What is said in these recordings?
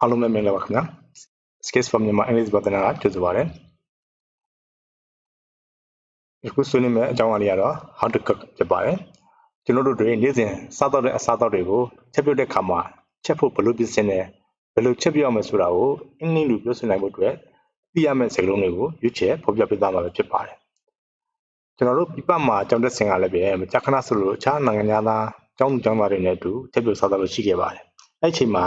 အားလုံးပဲမင်္ဂလာပါခင်ဗျာ Skills for Myanmar English ဘာသာနာကြိုဆိုပါရစေအခုဆွေးနွေးမယ့်အကြောင်းအရာတွေကတော့ how to cook ဖြစ်ပါတယ်ကျွန်တော်တို့တွေနေ့စဉ်စားတော့တဲ့အစားအသောက်တွေကိုချက်ပြုတ်တဲ့အခါမှာချက်ဖို့ဘယ်လိုပြင်ဆင်လဲဘယ်လိုချက်ပြုတ်ရမလဲဆိုတာကိုအင်္ဂလိပ်လိုပြောဆိုနိုင်ဖို့အတွက်သိရမယ့်စကားလုံးတွေကိုရွေးချယ်ဖော်ပြပေးသွားမှာဖြစ်ပါတယ်ကျွန်တော်တို့ပြပမှာကျောင်းတက်ဆင်ကလည်းပဲမကြာခဏဆိုလို့အခြားနိုင်ငံသားကျောင်းသူကျောင်းသားတွေနဲ့အတူချက်ပြုတ်စားတော့လို့ရှိခဲ့ပါတယ်အဲ့ချိန်မှာ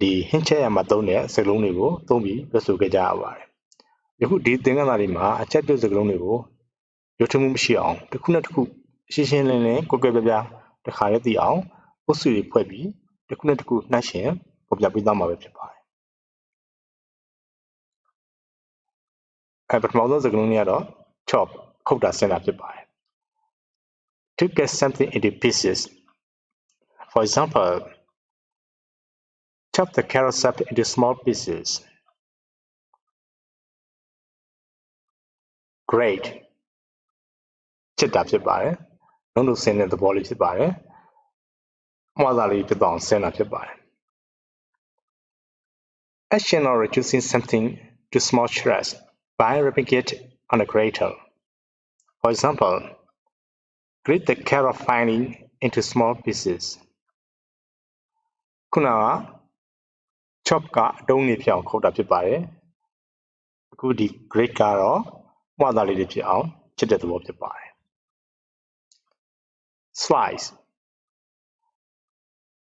ဒီဟင်းချက်ရမှာသုံးတဲ့စကားလုံးတွေကိုသုံးပြီးပြောဆိုခဲ့ကြရပါတယ်ယခုဒီသင်ခန်းစာတွေမှာအချက်ပြုတ်စကားလုံးတွေကိုရွတ်ထမှုမရှိအောင်တစ်ခုနဲ့တစ်ခုရှင်းရှင်းလင်းလင်းကိုယ်ကိုယ်ပြပြတစ်ခါလေးသိအောင်အုပ်စုတွေဖွဲ့ပြီးတစ်ခုနဲ့တစ်ခုနှိုင်းယှဉ်ပေါ်ပြပေးသွားမှာပဲဖြစ်ပါတယ်ပထမဆုံးစကားလုံးတွေကတော့ chop ခုတ်တာဆင်းတာဖြစ်ပါတယ် to cut something into pieces for example chop the carrots up into small pieces great ချက်တာဖြစ်ပါတယ်လုံးလုံးဆင်းတဲ့သဘောလေးဖြစ်ပါတယ်မှားတာလေးဖြစ်တော့ဆင်းတာဖြစ်ပါတယ် action or reducing something to small shreds by wrapping it on a grater for example grate the carrot finely into small pieces ခုနက chop ကအတုံးလေးဖြစ်အောင်ခုတ်တာဖြစ်ပါတယ်အခုဒီ grate ကတော့မှားတာလေးတွေဖြစ်အောင်ချက်တဲ့သဘောဖြစ်ပါတယ် slice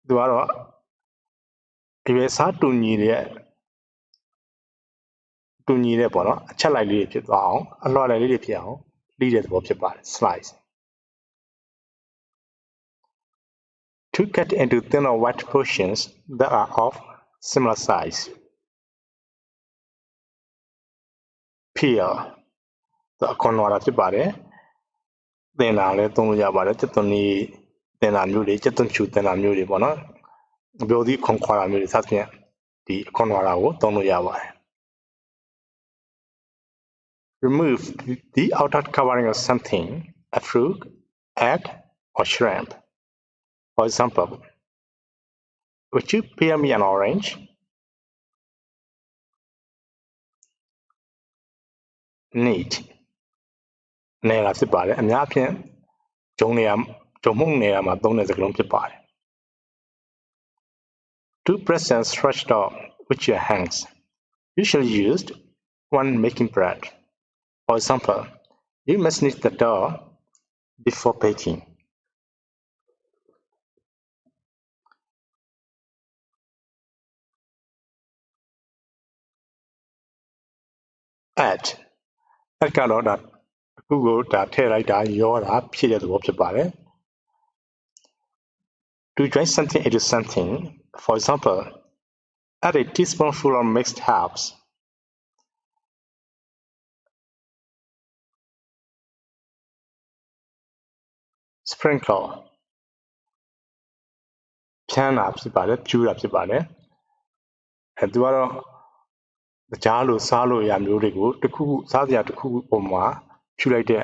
သူကတော့ဒီပဲစားတူညီတဲ့ပေါ့နော်အချက်လိုက်လေးတွေဖြစ်သွားအောင်အလွှာလိုက်လေးတွေဖြစ်အောင်လှီးတဲ့သဘောဖြစ်ပါတယ် slice to cut into thinner white portions that are of similar size peel အခွန်လွှာတာဖြစ်ပါတယ်သင်တာလည်းသုံးလို့ရပါတယ်ချက်သွန်လေးသင်တာမျိုးတွေချက်သွန်ချူသင်တာမျိုးတွေပေါ့နော်အပြောသည့်ခွန်ခွာတာမျိုးတွေစသဖြင့်ဒီအခွန်လွှာတာကိုသုံးလို့ရပါတယ် remove the outer covering of something a fruit egg or shrimp for example would you peel me an orange neat နေတာဖြစ်ပါတယ်အများအပြားဂျုံမှုန့်နေတာမှာသုံးတဲ့စကားလုံးဖြစ်ပါတယ် to press and stretch dough with your hands usually used when making bread for example you must knead the dough before baking add ကတော့ဒါအခုကိုဒါထည့်လိုက်တာရောတာဖြည့်တဲ့သဘောဖြစ်ပါတယ် to join something into something for example add a teaspoonful of mixed herbs sprinkle ဖြန်းတာဖြစ်ပါတယ်ဖြူတာဖြစ်ပါတယ်သူကတော့ကြားလို့စားလို့ရမျိုးတွေကိုတစ်ခုခုစားစရာတစ်ခုခုပုံမှာဖြူလိုက်တဲ့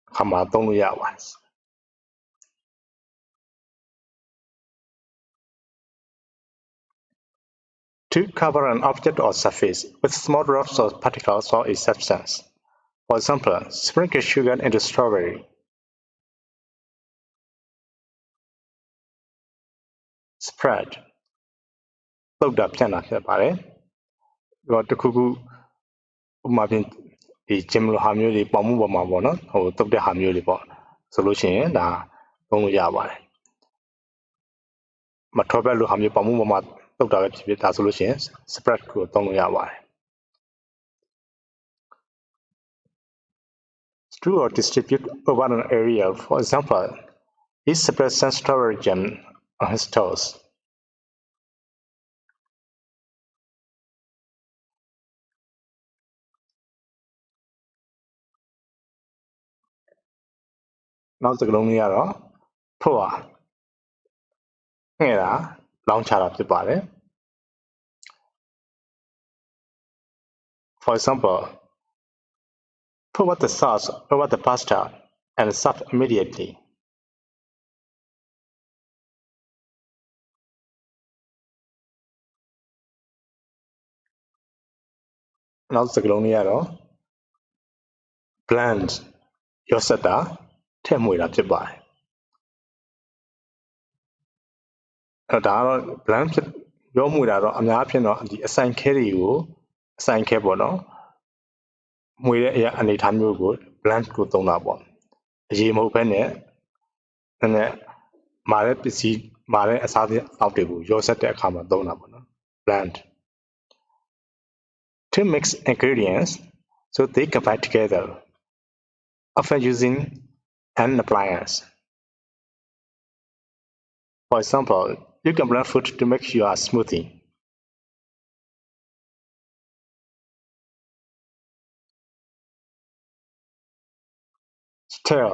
အခါမှာသုံးလို့ရပါတယ် to cover an object or surface with small drops of particles or a substance for example sprinkle sugar into strawberry spread တုတ်တာဖြန့်တာဖြစ်ပါတယ်ဒီတော့တစ်ခုခုဥပမာဖြင့်ဒီဂျင်မလိုဟာမျိုးတွေပေါင်မှုပေါ်မှာပေါ့နော်တုတ်တဲ့ဟာမျိုးတွေပေါ့ဆိုလို့ရှိရင်ဒါသုံးလို့ရပါတယ်မထောပတ်လိုဟာမျိုးပေါင်မှုပေါ်မှာတုတ်တာပဲဖြစ်ဖြစ်ဒါဆိုလို့ရှိရင် spread ကိုသုံးလို့ရပါတယ် strew or distribute over an area for example he spread some strawberry jam on his toastနောက်စကားလုံးလေးကတော့ဖို့ဟာငှဲ့တာလောင်းချတာဖြစ်ပါတယ် for example pour the sauce over the pasta and serve immediately နောက်စကလုံးလေးကတော့ bland ရောစက်တာထည့်မွေတာဖြစ်ပါတယ်အဲ့ဒါကတော့ bland ဖြစ်ရောမွေတာတော့အများအဖြစ်တော့ဒီအဆိုင်ခဲတွေကိုအဆိုင်ခဲပေါ့နော်မွေတဲ့အရာအနေထားမျိုးကို bland ကိုသုံးတာပေါ့အရေးမဟုတ်ဘဲနဲ့မာတဲ့ပစ္စည်းမာတဲ့အစားအောက်တွေကိုရောစက်တဲ့အခါမှာသုံးတာပေါ့နော် bland to mix ingredients so they combine together often using an appliance for example you can blend food to make your smoothie stir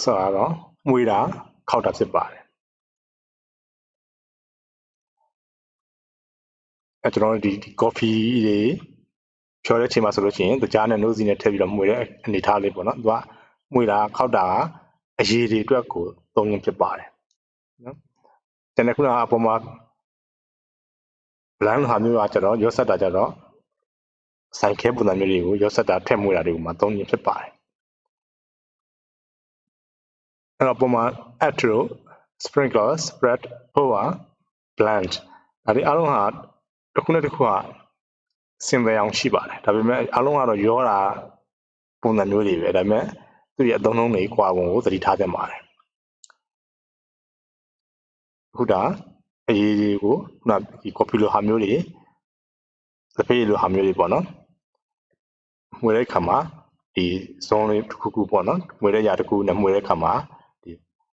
ဆိုတာတော့မွေတာခောက်တာဖြစ်ပါတယ်အဲကျွန်တော်တို့ဒီ coffee တွေဖြော်တဲ့အချိန်မှာဆိုလို့ရှိရင်ကြားနဲ့နှိုးစီနဲ့ထည့်ပြီးတော့မွေတဲ့အနေထားလေးပေါ့နော်သူကမွေတာခောက်တာအရည်တွေအတွက်ကိုသုံးရင်းဖြစ်ပါတယ်နော်တကယ်ခုနကအပေါ်မှာ blend ဟာမျိုးကကျတော့ရောစက်တာကျတော့ဆိုင်ခဲပုံစံမျိုးတွေကိုရောစက်တာထည့်မွေတာတွေကိုမှသုံးရင်းဖြစ်ပါတယ်အဲ့တော့ပုံမှန် add to sprinkle spread pour blend ဒါဒီအားလုံးဟာတစ်ခုနဲ့တစ်ခုကစင်ပေအောင်ရှိပါတယ်ဒါပေမဲ့အားလုံးကတော့ရောတာပုံစံမျိုးတွေပဲဒါပေမဲ့သူ့ရဲ့အသုံးနှုန်းတွေကွာပုံကိုသတိထားသင့်ပါတယ်အခုဒါအရေးကြီးကိုခုနဒီ copy လိုဟာမျိုးတွေစပေးလိုဟာမျိုးတွေပေါ့နော်မွေတဲ့ခါမှာဒီ zone လေးတစ်ခုခုပေါ့နော်မွေတဲ့ຢာတစ်ခုနဲ့မွေတဲ့ခါမှာဒီ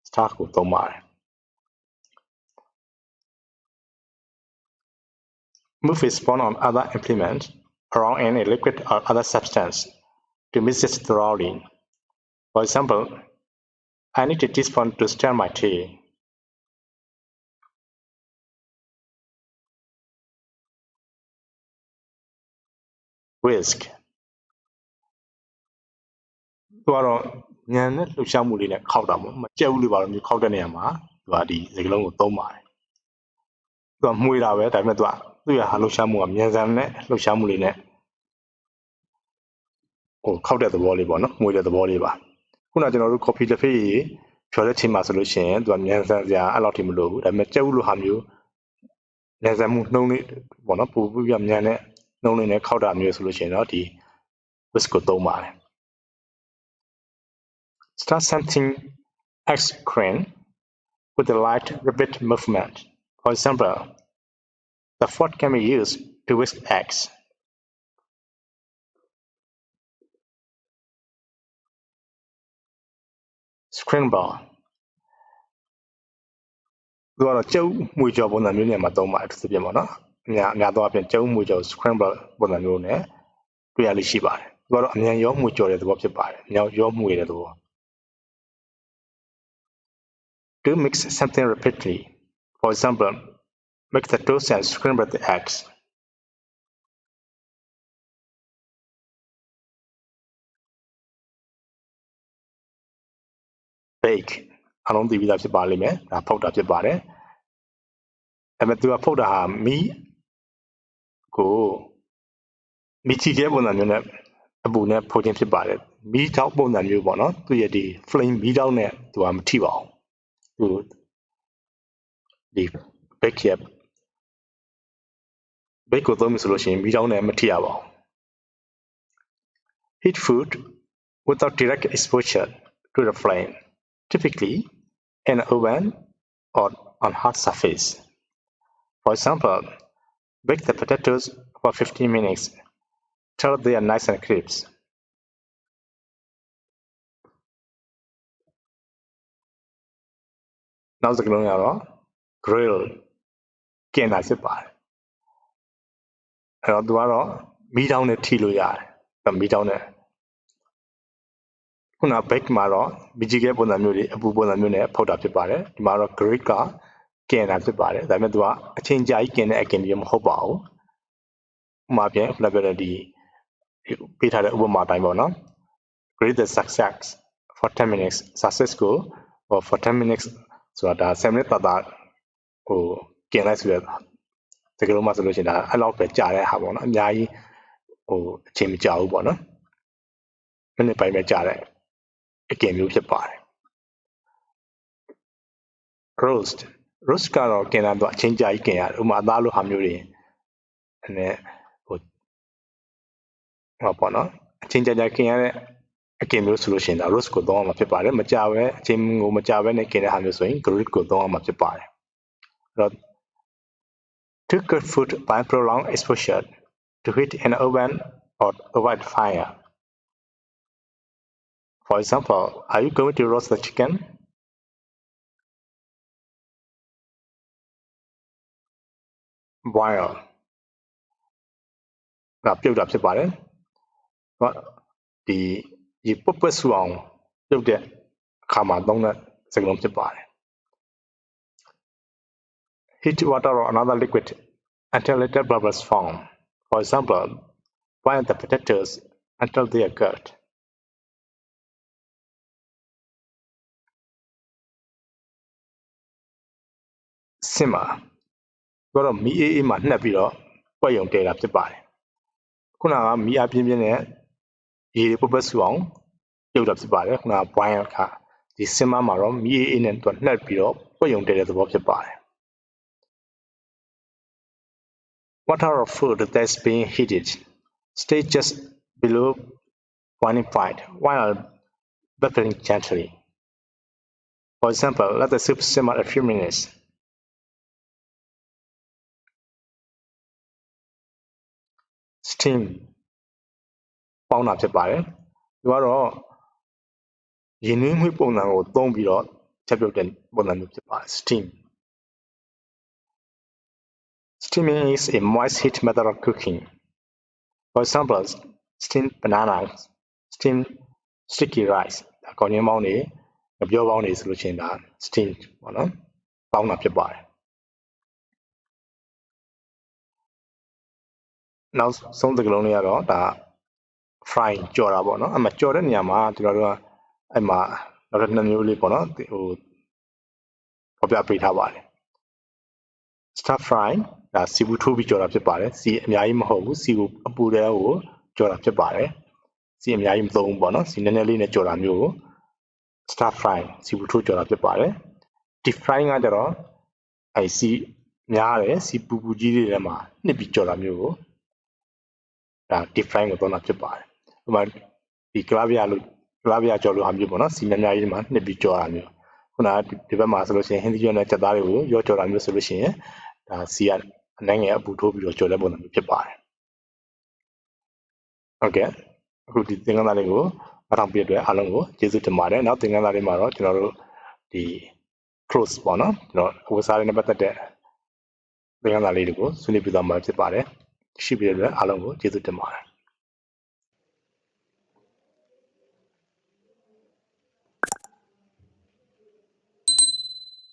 star ကိုသုံးပါတယ် Move a spoon on other implement around in a liquid or other substance to mix it thoroughly. For example, I need a teaspoon to stir my tea. Whisk. သူကတော့ညံနဲ့လှုပ်ရှားမှုလေးနဲ့ခောက်တာပေါ့မကြက်ဘူးလို့ပါလို့မျိုးခောက်တဲ့နေရာမှာသူကဒီစကလုံးကိုသုံးပါတယ်သူကမှွေတာပဲဒါပေမဲ့သူ့ရဲ့ဟာလှုပ်ရှားမှုကမြန်ဆန်တဲ့လှုပ်ရှားမှုလေးနဲ့ခောက်တဲ့သဘောလေးပေါ့နော်မှွေတဲ့သဘောလေးပါခုနကျွန်တော်တို့ coffee တစ်ဖိတ်ဖြော်တဲ့ချိန်မှာဆိုလို့ရှိရင်သူကမြန်ဆန်စရာအဲ့လောက်ထိမလိုဘူးဒါပေမဲ့ကြက်ဘူးလိုဟာမျိုးမြန်ဆန်မှုနှုံးလေးပေါ့နော်ပိုပြီးမြန်တဲ့နှုံးလေးနဲ့ခောက်တာမျိုးဆိုလို့ရှိရင်တော့ဒီ whisk ကိုသုံးပါတယ်Start something egg cream with a light rapid movement. For example, the fork can be used to whisk eggs. Scramble. သူကတော့ကျုပ်မွေကြော်ပုံစံမျိုးနဲ့မှသုံးပါတယ်သူပြင်ပေါ့နော်အများသောအားဖြင့်ကျုပ်မွေကြော် scramble ပုံစံမျိုးနဲ့တွေ့ရလိမ့်ရှိပါတယ်သူကတော့အမြန်ရောမွေကြော်တဲ့သဘောဖြစ်ပါတယ်အမြန်ရောမွေတဲ့သဘော To mix something rapidly. For example, mix the toast and scramble the eggs. Bake. အလုံးသိပြီးသားဖြစ်ပါလိမ့်မယ်ဒါဖုတ်တာဖြစ်ပါတယ်ဒါပေမဲ့သူကဖုတ်တာဟာမီချီခဲပုံစံမျိုးနဲ့အပူနဲ့ဖုတ်ခြင်းဖြစ်ပါတယ်မီထောက်ပုံစံမျိုးပေါ့နော်သူရဲ့ဒီ flame မီထောက်နဲ့သူကမထိပါဘူးသူဒီ bake ကိုသုံးပြီဆိုလို့ရှိရင်မီထောက်နဲ့မထိရပါဘူး Heat food without direct exposure to the flame typically in an oven or on hot surface for example bake the potatoes for 15 minutes till they are nice and crispနောက်စကလုံးကတော့ grill ကင်တာဖြစ်ပါတယ်အဲ့တော့သူကတော့မီးတောင်းနဲ့ထိလို့ရတယ်မီးတောင်းနဲ့ခုန bake မှာတော့မီးကြီးခဲပုံစံမျိုးတွေအပူပုံစံမျိုးနဲ့ဖုတ်တာဖြစ်ပါတယ်ဒီမှာတော့ grill ကကင်တာဖြစ်ပါတယ်ဒါပေမဲ့သူကအချိန်ကြာကြီးကင်တဲ့အကင်ကြီးမဟုတ်ပါဘူးဥပမာပြန်ခုနပြောတဲ့ဒီပေးထားတဲ့ဥပမာတိုင်းပေါ့နော် grill the success for 10 minutes success ကို for 10 minutes ဆိုတာဒါ10 minutes တာကင်လိုက်ဆိုရ စကလုံးမှာဆိုလို့ရှိရင်ဒါအဲ့လောက်ပဲကြာတဲ့ဟာပေါ့နော်အများကြီးဟိုအချိန်မကြာဘူးပေါ့နော်မိနစ်ပိုင်းပဲကြာတဲ့အကင်မျိုးဖြစ်ပါတယ် roast ကတော့กินတာတော့အချင်းကြာကြီးกินရတယ်ဥပမာအသားလိုဟာမျိုးတွေနဲ့ဟိုပေါ့နော်အချင်းကြာกินရတဲ့အကင်မျိုးဆိုလို့ရှိရင်ဒါ roast ကိုသုံးအောင်မှာဖြစ်ပါတယ်မကြာပဲအချင်းကိုမကြာပဲနဲ့กินတဲ့ဟာမျိုးဆိုရင် grill ကိုသုံးအောင်မှာဖြစ်ပါတယ်အဲ့တော့ to cook food by prolonged exposure to heat in an oven or a wide fire for example are you going to roast the chicken boil ဒါပြုတ်တာဖြစ်ပါတယ်ဟောဒီပုတ်ဆူအောင်ပြုတ်တဲ့အခါမှာသုံးတဲ့စကားလုံးဖြစ်ပါတယ် heat water or another liquid until little bubbles form for example boil the potatoes until they are cooked simmer တော့မီးအေးမှာနှက်ပြီးတော့ပွက်ရုံတည်တာဖြစ်ပါတယ်ခုနကမီးအားပြင်းပြင်းနဲ့ရေပုတ်ဆူအောင်ပြုတ်တာဖြစ်ပါတယ်ခုနက boil ခါဒီ simmer မှာတော့မီးအေးနဲ့တော့နှက်ပြီးတော့ပွက်ရုံတည်တဲ့သဘောဖြစ်ပါတယ် Water or food that's being heated stay just below boiling point while bubbling gently. For example, let the soup simmer a few minutes. Steam ပေါင်းတာဖြစ်ပါတယ်။ဒီကတော့ရင်းနှီးမှုပုံစံကိုသုံးပြီးတော့ချက်ပြုတ်တဲ့ပုံစံမျိုးဖြစ်ပါတယ် steam. Steaming is a moist heat method of cooking. For example, steamed bananas, steamed sticky rice. အကောင်ရင်းပေါင်းတွေငပြောပေါင်းတွေဆိုလို့ရှိရင်ဒါ steam ပေါ့နော်။ပေါင်းတာဖြစ်ပါတယ်။နောက်ဆုံးစကားလုံးလေးကတော့ဒါ fry ကြော်တာပေါ့နော်။အဲ့မှာကြော်တဲ့နေရာမှာကျွန်တော်တို့ကအဲ့မှာနောက်တစ်မျိုးလေးပေါ့နော်ဟိုဖော်ပြပေးထားပါတယ် stir fry ဒါစီဘူးထိုးပြီးကြော်တာဖြစ်ပါတယ်စီအများကြီးမဟုတ်ဘူးစီကိုအပူတဲကိုကြော်တာဖြစ်ပါတယ်စီအများကြီးမသုံးဘူးပေါ့နော်စီနည်းနည်းလေးနဲ့ကြော်တာမျိုးကို stir fry စီဘူးထိုးကြော်တာဖြစ်ပါတယ် deep fry ကကြတော့အဲ့စီများတယ်စီပူပူကြီးတွေထဲမှာနှစ်ပြီးကြော်တာမျိုးကိုဒါ deep fry ကိုသုံးတာဖြစ်ပါတယ်ဥပမာဒီကလာဗျာကြော်လို့ဟာမျိုးပေါ့နော်စီများများကြီးမှာနှစ်ပြီးကြော်တာမျိုးခုနကဒီဘက်မှာဆိုလို့ရှိရင်ဟင်းသီးကျွန်းနဲ့ချက်သားတွေကိုရောကြော်တာမျိုးဆိုလို့ရှိရင်ဒါစီကအနိုင်ငယ်အပူထိုးပြီးတော့ကြော်တဲ့ပုံစံမျိုးဖြစ်ပါတယ်ဟုတ်ကဲ့အခုဒီသင်ခန်းစာလေးကိုအားထုတ်ပြတဲ့အတွက်အားလုံးကိုကျေးဇူးတင်ပါတယ်နောက်သင်ခန်းစာလေးမှာတော့ကျွန်တော်တို့ဒီ close ပေါ့နော်ကျွန်တော်အဝတ်စားလေးနဲ့ပတ်သက်တဲ့သင်ခန်းစာလေးတွေကိုဆွေးနွေးပြသွားမှာဖြစ်ပါတယ်ရှိပြီတဲ့အတွက်အားလုံးကိုကျေးဇူးတင်ပါတယ်